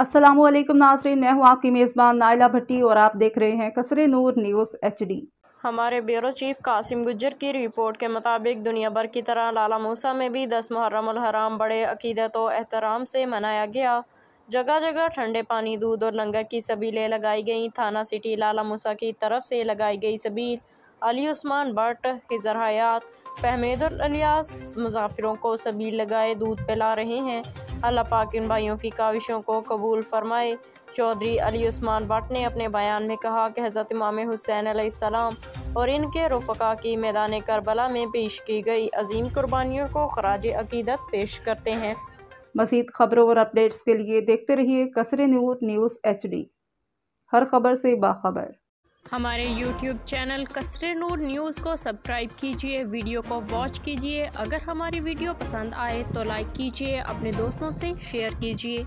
अस्सलामुअलैकुम नाज़रीन, मैं हूँ आपकी मेज़बान नाइला भट्टी और आप देख रहे हैं कसरे नूर न्यूज़ HD। हमारे ब्यूरो चीफ कासिम गुज्जर की रिपोर्ट के मुताबिक दुनिया भर की तरह लाला मूसा में भी 10 मुहर्रम उल हराम बड़े अकीदत और एहतराम से मनाया गया। जगह जगह ठंडे पानी, दूध और लंगर की सबीलें लगाई गईं। थाना सिटी लाला मूसा की तरफ से लगाई गई सबील अली उस्मान भट्ट, खिज़र हयात, फहमीदुल इलियास मुसाफिरों को सबील लगाए दूध पिला रहे हैं। अल्लाह पाक इन भाइयों की काविशों को कबूल फरमाए। चौधरी अली उस्मान भट्ट ने अपने बयान में कहा कि हज़रत इमाम हुसैन अलैहिस्सलाम और इनके रफ़क़ा की मैदान करबला में पेश की गई अजीम कुर्बानियों को खराज अकीदत पेश करते हैं। मज़ीद खबरों और अपडेट्स के लिए देखते रहिए कसरे नूर न्यूज़ HD, हर खबर से बाखबर। हमारे YouTube चैनल कसरे नूर न्यूज़ को सब्सक्राइब कीजिए, वीडियो को वॉच कीजिए। अगर हमारी वीडियो पसंद आए तो लाइक कीजिए, अपने दोस्तों से शेयर कीजिए।